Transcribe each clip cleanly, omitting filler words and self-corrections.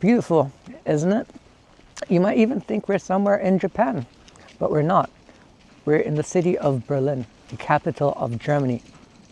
Beautiful, isn't it? You might even think we're somewhere in Japan, but we're not. We're in the city of Berlin, the capital of Germany.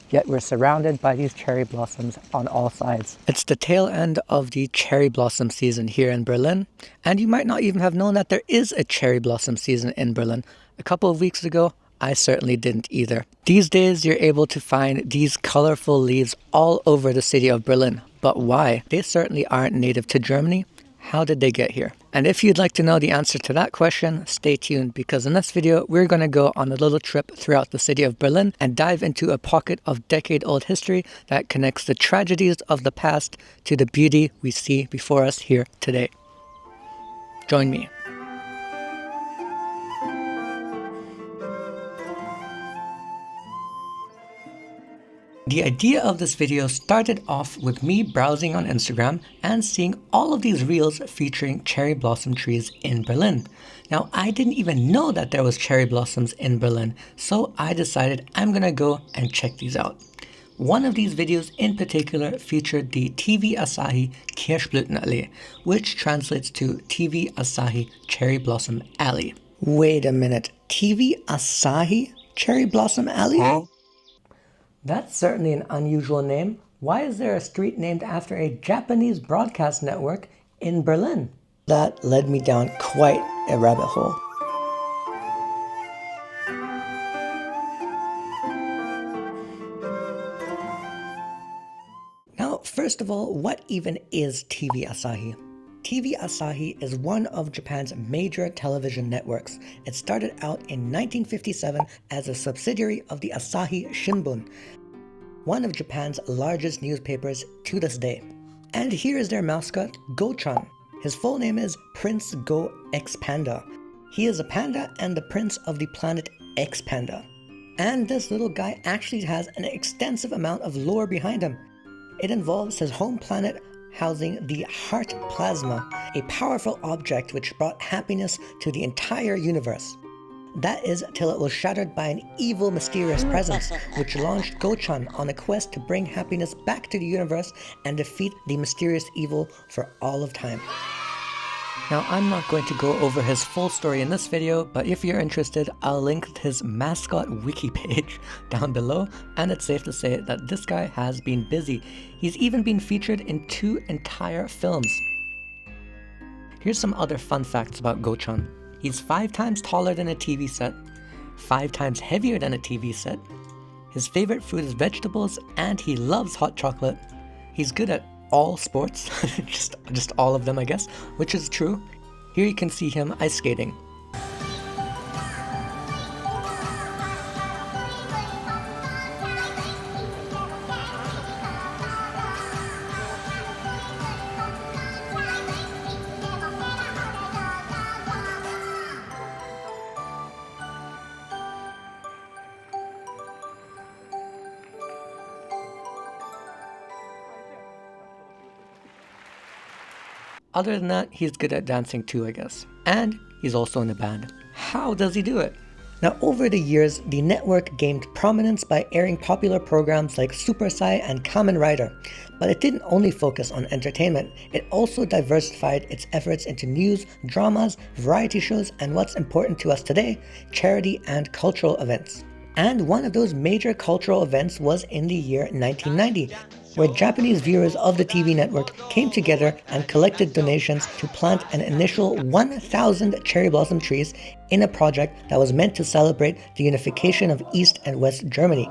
Yet we're surrounded by these cherry blossoms on all sides. It's the tail end of the cherry blossom season here in Berlin, and you might not even have known that there is a cherry blossom season in Berlin. A couple of weeks ago, I certainly didn't either. These days, you're able to find these colorful leaves all over the city of Berlin. But why? They certainly aren't native to Germany. How did they get here? And if you'd like to know the answer to that question, stay tuned, because in this video, we're going to go on a little trip throughout the city of Berlin and dive into a pocket of decade-old history that connects the tragedies of the past to the beauty we see before us here today. Join me. The idea of this video started off with me browsing on Instagram and seeing all of these reels featuring cherry blossom trees in Berlin. Now, I didn't even know that there was cherry blossoms in Berlin, so I decided I'm gonna go and check these out. One of these videos in particular featured the Tv Asahi Kirschblütenallee, which translates to Tv Asahi Cherry Blossom Alley. Wait a minute, Tv Asahi Cherry Blossom Alley? Huh? That's certainly an unusual name. Why is there a street named after a Japanese broadcast network in Berlin? That led me down quite a rabbit hole. Now, first of all, what even is Tv Asahi? Tv Asahi is one of Japan's major television networks. It started out in 1957 as a subsidiary of the Asahi Shimbun, one of Japan's largest newspapers to this day. And here is their mascot, Go-chan. His full name is Prince Go X Panda. He is a panda and the prince of the planet X Panda. And this little guy actually has an extensive amount of lore behind him. It involves his home planet housing the Heart Plasma, a powerful object which brought happiness to the entire universe. That is till it was shattered by an evil, mysterious presence, which launched Go-chan on a quest to bring happiness back to the universe and defeat the mysterious evil for all of time. Now, I'm not going to go over his full story in this video, but if you're interested, I'll link his mascot wiki page down below, and it's safe to say that this guy has been busy. He's even been featured in 2 entire films. Here's some other fun facts about Go-chan. He's 5 times taller than a TV set, 5 times heavier than a TV set. His favorite food is vegetables, and he loves hot chocolate. He's good at all sports, just all of them, I guess, which is true. Here you can see him ice skating. Other than that, he's good at dancing too, I guess. And he's also in a band. How does he do it? Now, over the years, the network gained prominence by airing popular programs like Super Sai and Kamen Rider. But it didn't only focus on entertainment, it also diversified its efforts into news, dramas, variety shows, and what's important to us today, charity and cultural events. And one of those major cultural events was in the year 1990, where Japanese viewers of the TV network came together and collected donations to plant an initial 1,000 cherry blossom trees in a project that was meant to celebrate the unification of East and West Germany,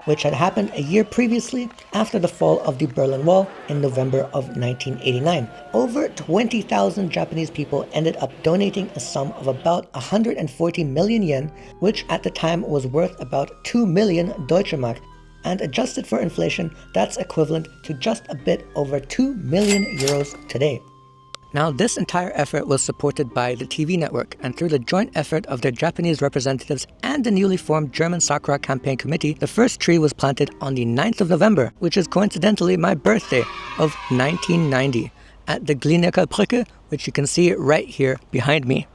which had happened a year previously after the fall of the Berlin Wall in November of 1989. Over 20,000 Japanese people ended up donating a sum of about 140 million yen, which at the time was worth about 2 million Deutsche Mark. and adjusted for inflation, that's equivalent to just a bit over 2 million euros today. Now, this entire effort was supported by the TV network, and through the joint effort of their Japanese representatives and the newly formed German Sakura campaign committee, the first tree was planted on the 9th of November, which is coincidentally my birthday of 1990, at the Glienicke Brücke, which you can see right here behind me.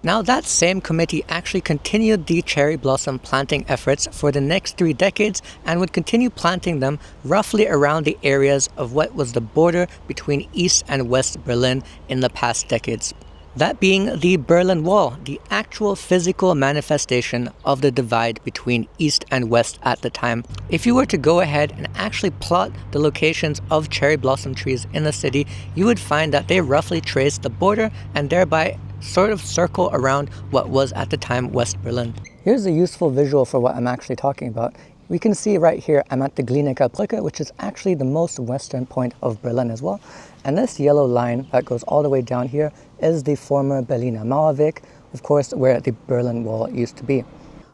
Now, that same committee actually continued the cherry blossom planting efforts for the next 3 decades and would continue planting them roughly around the areas of what was the border between East and West Berlin in the past decades. That being the Berlin Wall, the actual physical manifestation of the divide between East and West at the time. If you were to go ahead and actually plot the locations of cherry blossom trees in the city, you would find that they roughly trace the border and thereby sort of circle around what was at the time West Berlin. Here's a useful visual for what I'm actually talking about. We can see right here I'm at the Glienicke Brücke, which is actually the most western point of Berlin as well. And this yellow line that goes all the way down here is the former Berliner Mauerweg, of course, where the Berlin Wall used to be.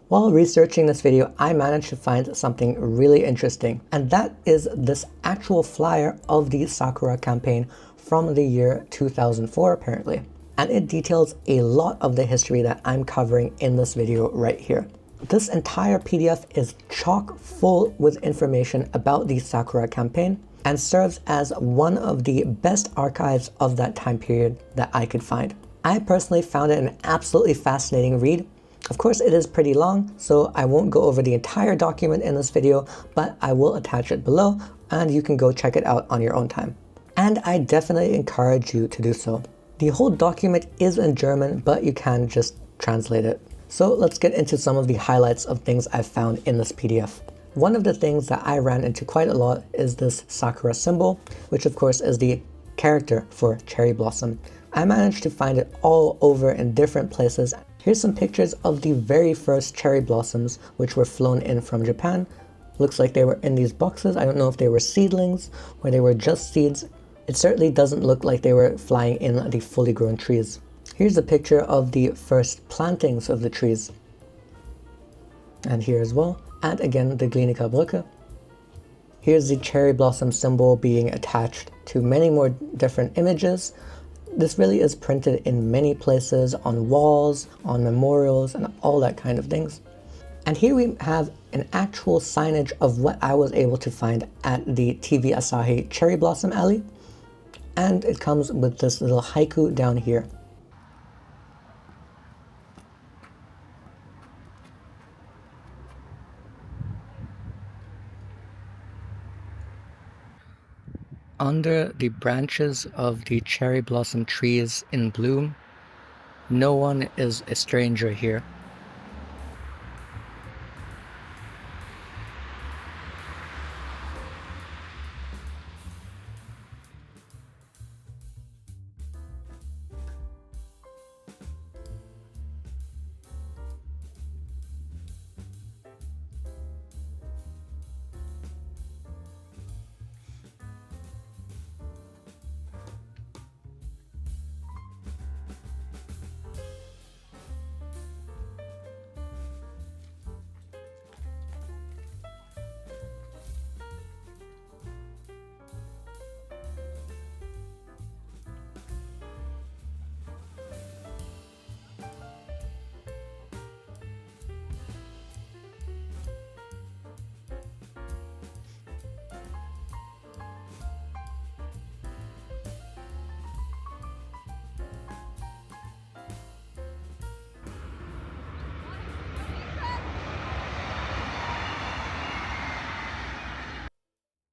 While researching this video, I managed to find something really interesting, and that is this actual flyer of the Sakura campaign from the year 2004 apparently. And it details a lot of the history that I'm covering in this video right here. This entire PDF is chock full with information about the Sakura campaign and serves as one of the best archives of that time period that I could find. I personally found it an absolutely fascinating read. Of course, it is pretty long, so I won't go over the entire document in this video, but I will attach it below and you can go check it out on your own time. And I definitely encourage you to do so. The whole document is in German, but you can just translate it. So let's get into some of the highlights of things I've found in this PDF. One of the things that I ran into quite a lot is this Sakura symbol, which of course is the character for cherry blossom. I managed to find it all over in different places. Here's some pictures of the very first cherry blossoms, which were flown in from Japan. Looks like they were in these boxes. I don't know if they were seedlings or they were just seeds. It certainly doesn't look like they were flying in the fully grown trees. Here's a picture of the first plantings of the trees. And here as well. And again, the Glienicke Brücke. Here's the cherry blossom symbol being attached to many more different images. This really is printed in many places, on walls, on memorials, and all that kind of things. And here we have an actual signage of what I was able to find at the TV Asahi Cherry Blossom Alley. And it comes with this little haiku down here. Under the branches of the cherry blossom trees in bloom, no one is a stranger here.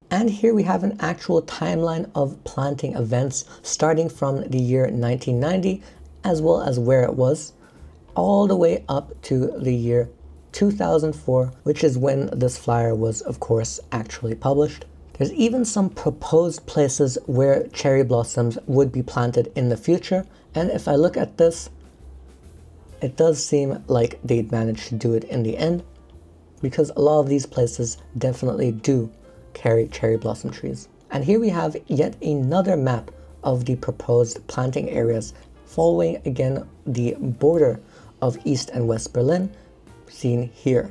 And here we have an actual timeline of planting events starting from the year 1990, as well as where it was, all the way up to the year 2004, which is when this flyer was, of course, actually published. There's even some proposed places where cherry blossoms would be planted in the future, and if I look at this, it does seem like they'd managed to do it in the end, because a lot of these places definitely do carry cherry blossom trees. And here we have yet another map of the proposed planting areas, following again the border of East and West Berlin, seen here.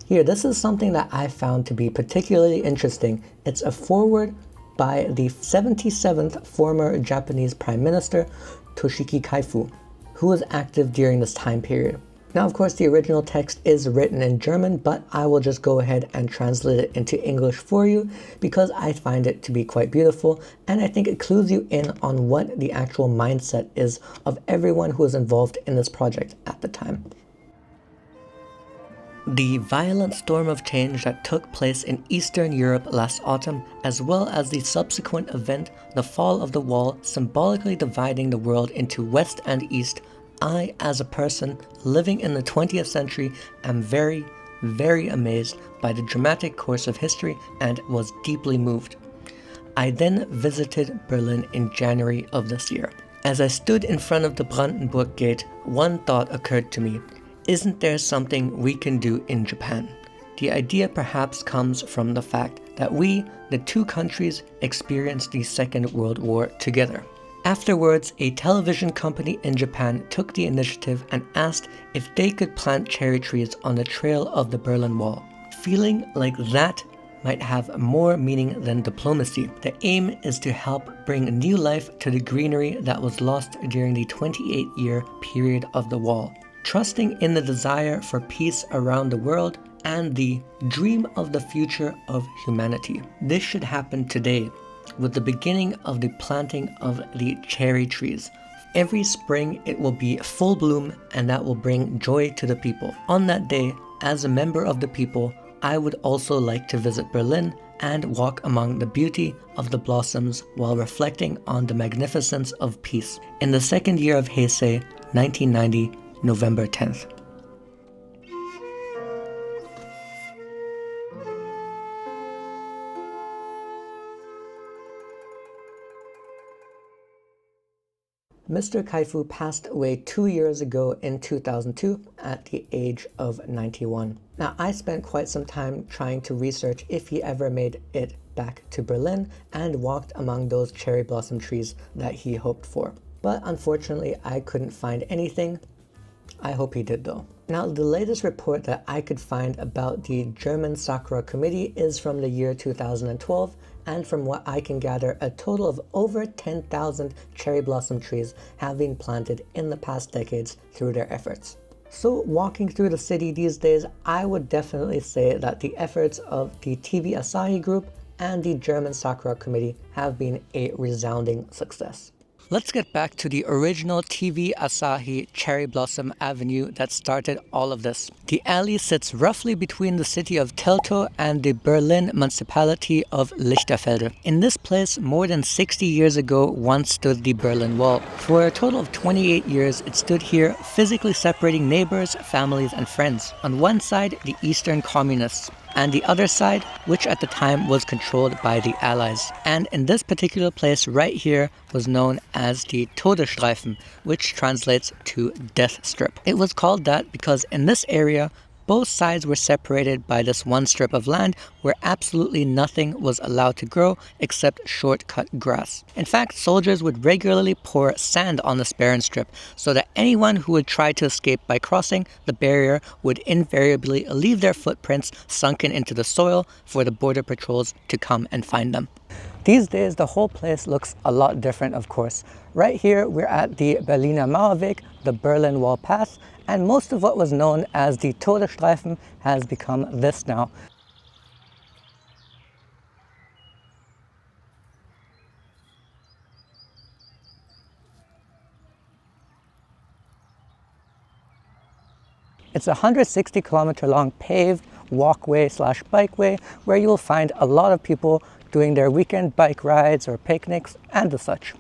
Here, this is something that I found to be particularly interesting. It's a foreword by the 77th former Japanese Prime Minister, Toshiki Kaifu, who was active during this time period. Now, of course, the original text is written in German, but I will just go ahead and translate it into English for you because I find it to be quite beautiful, and I think it clues you in on what the actual mindset is of everyone who was involved in this project at the time. The violent storm of change that took place in Eastern Europe last autumn, as well as the subsequent event, the fall of the wall, symbolically dividing the world into West and East, I, as a person living in the 20th century, am very, very amazed by the dramatic course of history and was deeply moved. I then visited Berlin in January of this year. As I stood in front of the Brandenburg Gate, one thought occurred to me. Isn't there something we can do in Japan? The idea perhaps comes from the fact that we, the two countries, experienced the Second World War together. Afterwards, a television company in Japan took the initiative and asked if they could plant cherry trees on the trail of the Berlin Wall. Feeling like that might have more meaning than diplomacy, the aim is to help bring new life to the greenery that was lost during the 28-year period of the wall. Trusting in the desire for peace around the world and the dream of the future of humanity. This should happen today, with the beginning of the planting of the cherry trees. Every spring it will be full bloom, and that will bring joy to the people. On that day, as a member of the people, I would also like to visit Berlin and walk among the beauty of the blossoms while reflecting on the magnificence of peace. In the second year of Heisei, 1990, November 10th. Mr. Kaifu passed away 2 years ago in 2002 at the age of 91. Now, I spent quite some time trying to research if he ever made it back to Berlin and walked among those cherry blossom trees that he hoped for. But unfortunately, I couldn't find anything. I hope he did though. Now, the latest report that I could find about the German Sakura Committee is from the year 2012, and from what I can gather, a total of over 10,000 cherry blossom trees have been planted in the past decades through their efforts. So walking through the city these days, I would definitely say that the efforts of the TV Asahi group and the German Sakura Committee have been a resounding success. Let's get back to the original TV Asahi Cherry Blossom Avenue that started all of this. The alley sits roughly between the city of Teltow and the Berlin municipality of Lichterfelde. In this place, more than 60 years ago, once stood the Berlin Wall. For a total of 28 years, it stood here, physically separating neighbors, families, and friends. On one side, the Eastern Communists, and the other side, which at the time was controlled by the Allies. And in this particular place right here was known as the Todesstreifen, which translates to death strip. It was called that because in this area, both sides were separated by this one strip of land where absolutely nothing was allowed to grow except short-cut grass. In fact, soldiers would regularly pour sand on this barren strip so that anyone who would try to escape by crossing the barrier would invariably leave their footprints sunken into the soil for the border patrols to come and find them. These days, the whole place looks a lot different, of course. Right here, we're at the Berliner Mauerweg, the Berlin Wall Path, and most of what was known as the Todesstreifen has become this now. It's a 160-kilometer long paved walkway slash bikeway where you will find a lot of people doing their weekend bike rides or picnics and the such.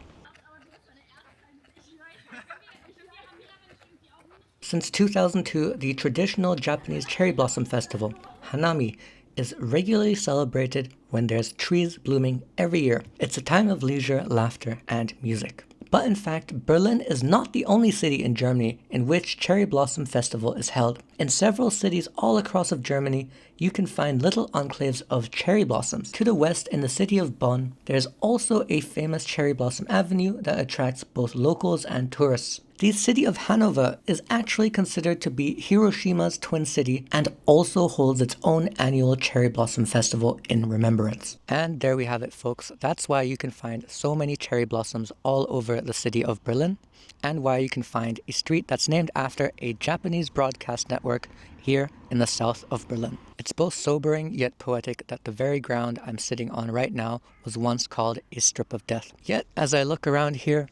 Since 2002, the traditional Japanese cherry blossom festival, Hanami, is regularly celebrated when there's trees blooming every year. It's a time of leisure, laughter, and music. But in fact, Berlin is not the only city in Germany in which Cherry Blossom Festival is held. In several cities all across of Germany, you can find little enclaves of cherry blossoms. To the west, in the city of Bonn, there's also a famous cherry blossom avenue that attracts both locals and tourists. The city of Hanover is actually considered to be Hiroshima's twin city and also holds its own annual Cherry Blossom Festival in remembrance. And there we have it, folks. That's why you can find so many cherry blossoms all over the city of Berlin, and why you can find a street that's named after a Japanese broadcast network here in the south of Berlin. It's both sobering yet poetic that the very ground I'm sitting on right now was once called a strip of death. Yet, as I look around here,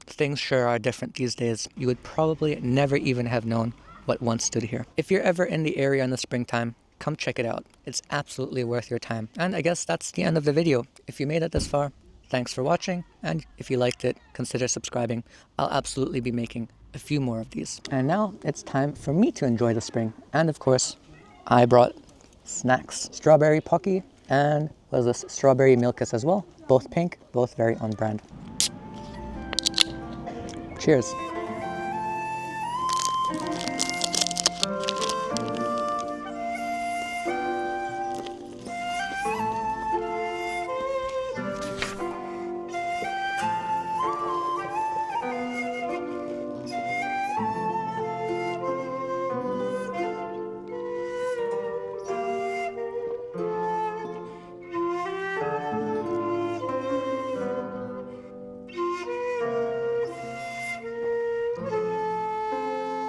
things sure are different these days. You would probably never even have known what once stood here. If you're ever in the area in the springtime, come check it out. It's absolutely worth your time. And I guess that's the end of the video. If you made it this far, thanks for watching, and if you liked it, consider subscribing. I'll absolutely be making a few more of these. And now it's time for me to enjoy the spring. And of course, I brought snacks. Strawberry Pocky and what is this? Strawberry Milkus as well. Both pink, both very on brand. Cheers.